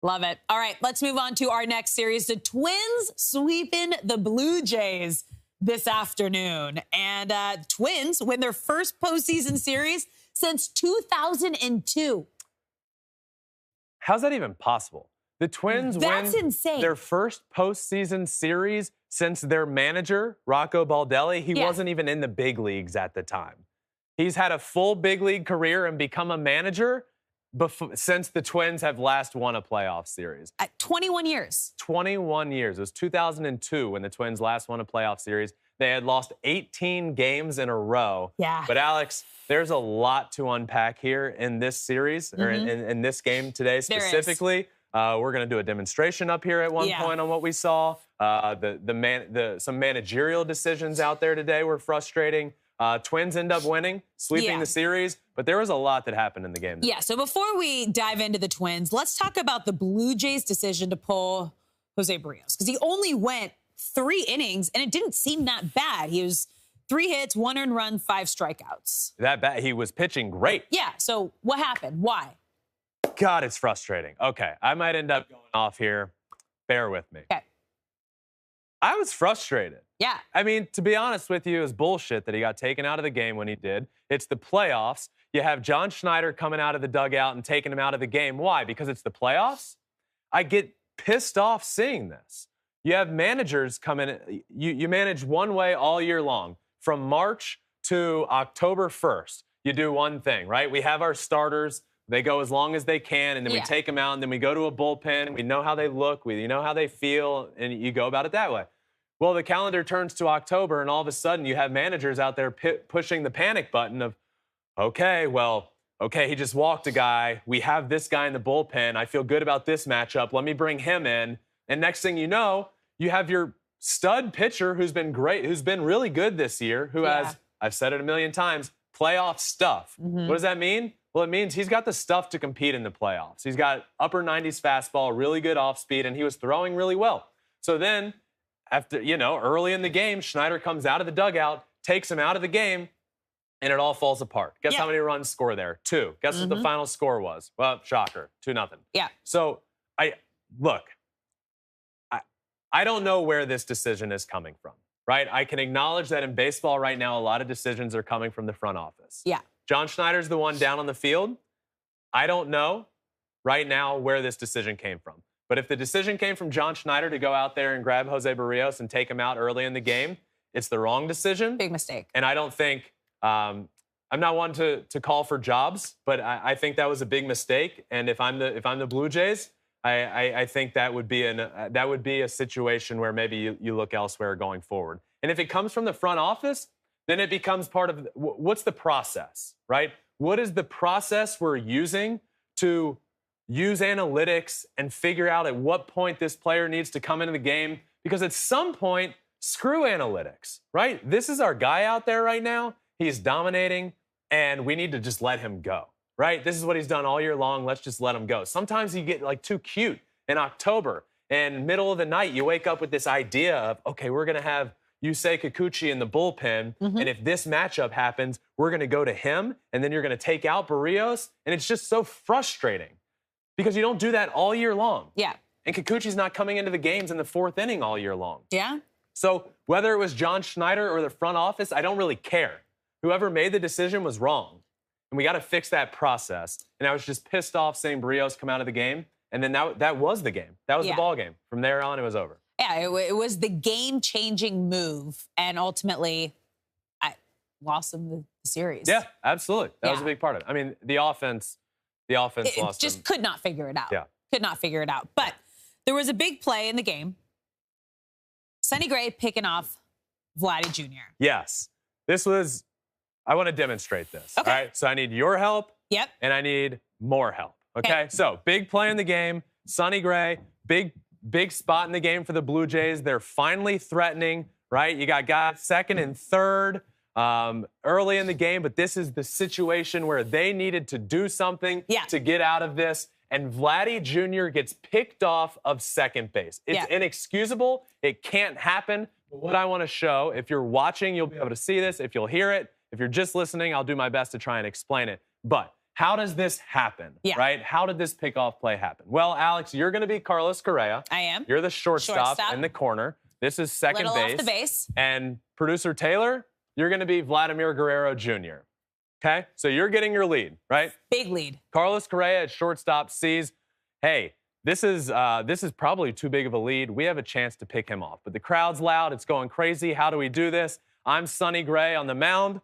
Love it. All right, let's move on to our next series. The Twins sweeping the Blue Jays this afternoon. And Twins win their first postseason series since 2002. How's that even possible? The Twins That's win insane. their first postseason series since their manager, Rocco Baldelli, he wasn't even in the big leagues at the time. He's had a full big league career and become a manager since the Twins have last won a playoff series. 21 years. 21 years. It was 2002 when the Twins last won a playoff series. They had lost 18 games in a row. Yeah. But, Alex, there's a lot to unpack here in this series, or in this game today specifically. We're going to do a demonstration up here at one point on what we saw. Some managerial decisions out there today were frustrating. Twins end up winning, sweeping the series, but there was a lot that happened in the game today. Yeah, so before we dive into the Twins, let's talk about the Blue Jays' decision to pull Jose Barrios, because he only went 3 innings, and it didn't seem that bad. He was 3 hits, 1 earned run, 5 strikeouts. That bad. He was pitching great. Yeah, so what happened? Why? God, it's frustrating. Okay, I might end up going off here. Bear with me. Okay. I was frustrated. Yeah. I mean, to be honest with you, it was bullshit that he got taken out of the game when he did. It's the playoffs. You have John Schneider coming out of the dugout and taking him out of the game. Why? Because it's the playoffs? I get pissed off seeing this. You have managers come in. You manage one way all year long. From March to October 1st, you do one thing, right? We have our starters. They go as long as they can, and then we take them out, and then we go to a bullpen. We know how they look. We know how they feel, and you go about it that way. Well, the calendar turns to October, and all of a sudden you have managers out there pushing the panic button of, okay, he just walked a guy. We have this guy in the bullpen. I feel good about this matchup. Let me bring him in. And next thing you know, you have your stud pitcher who's been great, who's been really good this year, who has, I've said it a million times, playoff stuff. What does that mean? Well, it means he's got the stuff to compete in the playoffs. He's got upper 90s fastball, really good off speed, and he was throwing really well. So then, after, early in the game, Schneider comes out of the dugout, takes him out of the game, and it all falls apart. Guess how many runs score there? 2. Guess what the final score was? Well, shocker, 2-0. Yeah. So, I don't know where this decision is coming from, right? I can acknowledge that in baseball right now, a lot of decisions are coming from the front office. Yeah. John Schneider's the one down on the field. I don't know right now where this decision came from. But if the decision came from John Schneider to go out there and grab Jose Barrios and take him out early in the game, it's the wrong decision. Big mistake. And I don't think, I'm not one to call for jobs, but I think that was a big mistake. And if I'm the Blue Jays, I think that would be a situation where maybe you look elsewhere going forward. And if it comes from the front office, then it becomes part of what's the process, right? What is the process we're using to use analytics and figure out at what point this player needs to come into the game? Because at some point, screw analytics, right? This is our guy out there right now. He's dominating, and we need to just let him go, right? This is what he's done all year long. Let's just let him go. Sometimes you get too cute in October, and middle of the night, you wake up with this idea of, okay, we're going to have Yusei Kikuchi in the bullpen, and if this matchup happens, we're going to go to him, and then you're going to take out Barrios, and it's just so frustrating because you don't do that all year long. Yeah. And Kikuchi's not coming into the games in the 4th inning all year long. Yeah. So whether it was John Schneider or the front office, I don't really care. Whoever made the decision was wrong, and we got to fix that process. And I was just pissed off seeing Barrios come out of the game, and then that was the game. That was the ball game. From there on, it was over. Yeah, it was the game-changing move, and ultimately, I lost them the series. Yeah, absolutely. That was a big part of it. I mean, the offense lost them. Just could not figure it out. Yeah. Could not figure it out. But there was a big play in the game. Sonny Gray picking off Vladdy Jr. Yes. I want to demonstrate this. Okay. All right, so I need your help. Yep. And I need more help. Okay? So, big play in the game. Sonny Gray, big spot in the game for the Blue Jays. They're finally threatening, right? You got guys 2nd and 3rd early in the game, but this is the situation where they needed to do something to get out of this. And Vladdy Jr. gets picked off of second base. It's inexcusable. It can't happen. But what I want to show, if you're watching, you'll be able to see this. If you'll hear it, if you're just listening, I'll do my best to try and explain it. But how does this happen, right? How did this pickoff play happen? Well, Alex, you're going to be Carlos Correa. I am. You're the shortstop in the corner. This is second Little base. off the base. And producer Taylor, you're going to be Vladimir Guerrero Jr. Okay? So you're getting your lead, right? Big lead. Carlos Correa at shortstop sees, hey, this is probably too big of a lead. We have a chance to pick him off. But the crowd's loud. It's going crazy. How do we do this? I'm Sonny Gray on the mound.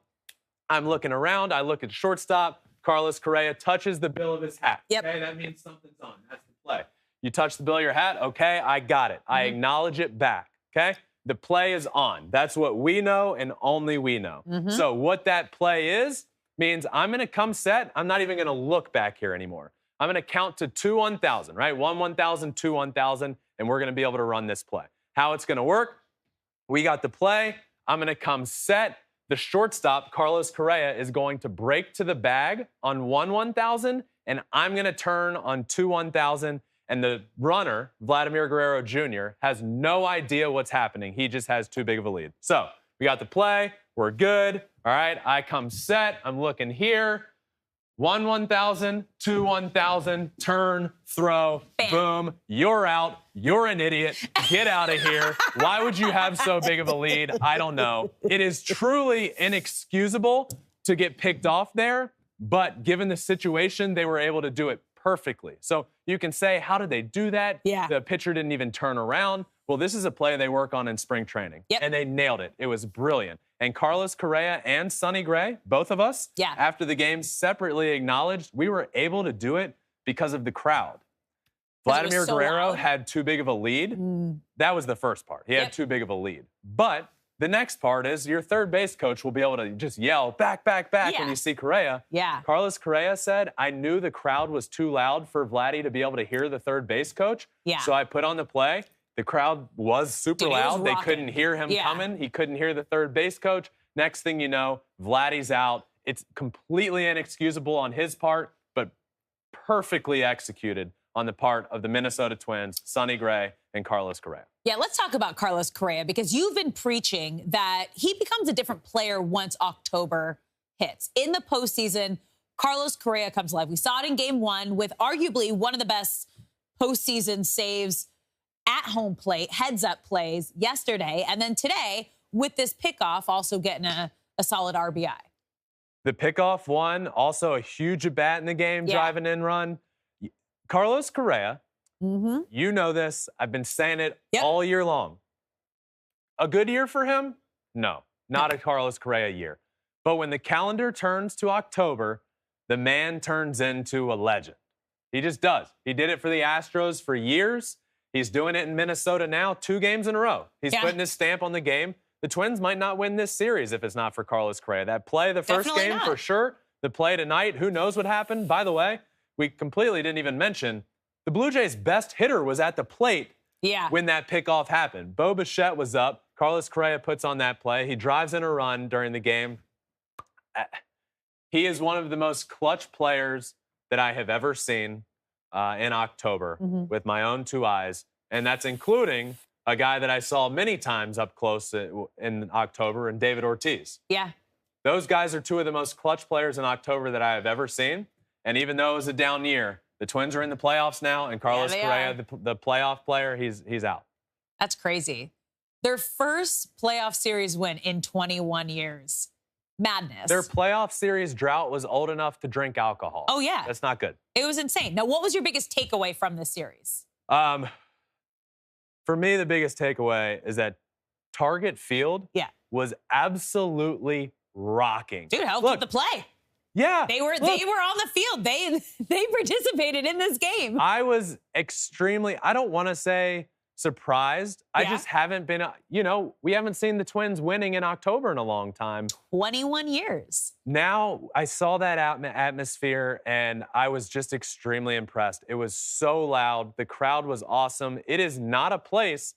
I'm looking around. I look at shortstop. Carlos Correa touches the bill of his hat. Yep. Okay, that means something's on. That's the play. You touch the bill of your hat. Okay, I got it. I acknowledge it back. Okay? The play is on. That's what we know and only we know. So what that play is means I'm going to come set. I'm not even going to look back here anymore. I'm going to count to 2 1,000, right? 1 1,000, 2 1,000, and we're going to be able to run this play. How it's going to work, we got the play. I'm going to come set. The shortstop, Carlos Correa, is going to break to the bag on 1 1,000, and I'm going to turn on 2 1,000. And the runner, Vladimir Guerrero Jr., has no idea what's happening. He just has too big of a lead. So we got the play. We're good. All right, I come set. I'm looking here. 1 1,000, 2 1,000, turn, throw, Bam. boom. You're out. You're an idiot. Get out of here. Why would you have so big of a lead? I don't know. It is truly inexcusable to get picked off there, but given the situation, they were able to do it perfectly. So you can say, how did they do that? Yeah. The pitcher didn't even turn around. Well, this is a play they work on in spring training. Yep. And they nailed it. It was brilliant. And Carlos Correa and Sonny Gray, both of us, after the game separately acknowledged we were able to do it because of the crowd. Vladimir Guerrero had too big of a lead. That was the first part. He had too big of a lead. But the next part is your third base coach will be able to just yell, back, back, back, when you see Correa. Carlos Correa said, I knew the crowd was too loud for Vladdy to be able to hear the third base coach. So I put on the play. The crowd was super loud. They couldn't hear him coming. He couldn't hear the third base coach. Next thing you know, Vladdy's out. It's completely inexcusable on his part, but perfectly executed on the part of the Minnesota Twins, Sonny Gray and Carlos Correa. Yeah, let's talk about Carlos Correa because you've been preaching that he becomes a different player once October hits. In the postseason, Carlos Correa comes alive. We saw it in Game 1 with arguably one of the best postseason saves at home plate, heads-up plays yesterday, and then today with this pickoff also getting a solid RBI. The pickoff one, also a huge at-bat in the game, driving in run. Carlos Correa, you know this. I've been saying it all year long. A good year for him? No, not a Carlos Correa year. But when the calendar turns to October, the man turns into a legend. He just does. He did it for the Astros for years. He's doing it in Minnesota now, 2 games in a row. He's putting his stamp on the game. The Twins might not win this series if it's not for Carlos Correa. That play, the first game, for sure. The play tonight, who knows what happened? By the way, we completely didn't even mention the Blue Jays' best hitter was at the plate when that pickoff happened. Bo Bichette was up. Carlos Correa puts on that play. He drives in a run during the game. He is one of the most clutch players that I have ever seen in October with my own 2 eyes. And that's including a guy that I saw many times up close in October, and David Ortiz. Those guys are 2 of the most clutch players in October that I have ever seen. And even though it was a down year, the Twins are in the playoffs now, and Carlos Correa, the playoff player, he's out. That's crazy. Their first playoff series win in 21 years. Madness. Their playoff series drought was old enough to drink alcohol. Oh, yeah. That's not good. It was insane. Now, what was your biggest takeaway from this series? For me, the biggest takeaway is that Target Field was absolutely rocking. Dude, helped with the play. Yeah. They were on the field. They participated in this game. I was extremely, I don't want to say surprised. I just haven't been, we haven't seen the Twins winning in October in a long time. 21 years. Now, I saw that atmosphere, and I was just extremely impressed. It was so loud. The crowd was awesome. It is not a place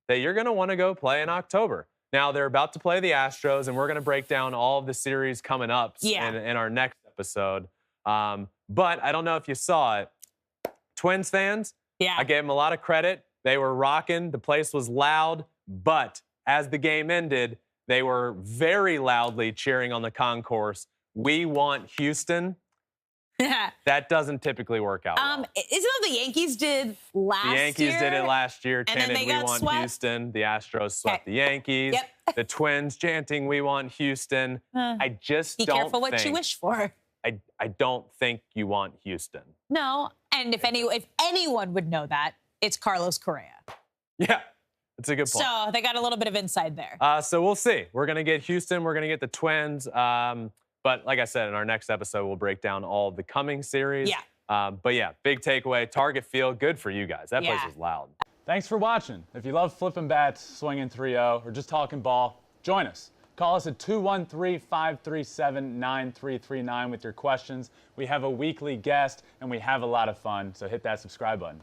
that you're going to want to go play in October. Now, they're about to play the Astros, and we're going to break down all of the series coming up in our next episode. But I don't know if you saw it. Twins fans, I gave them a lot of credit. They were rocking. The place was loud. But as the game ended, they were very loudly cheering on the concourse, "We want Houston." That doesn't typically work out well. Isn't that the Yankees did last year? The Yankees did it last year, and then chanting, they we got want swept. Houston. The Astros swept the Yankees. Yep. The Twins chanting, we want Houston. I just Be don't careful what you wish for. I don't think you want Houston. No, and if anyone would know that, it's Carlos Correa. Yeah, that's a good point. So they got a little bit of inside there. So we'll see. We're going to get Houston. We're going to get the Twins. But like I said, in our next episode, we'll break down all the coming series. Yeah. But yeah, big takeaway. Target Field, good for you guys. That place is loud. Thanks for watching. If you love Flippin Bats, swinging 3-0, or just talking ball, join us. Call us at 213-537-9339 with your questions. We have a weekly guest, and we have a lot of fun, so hit that subscribe button.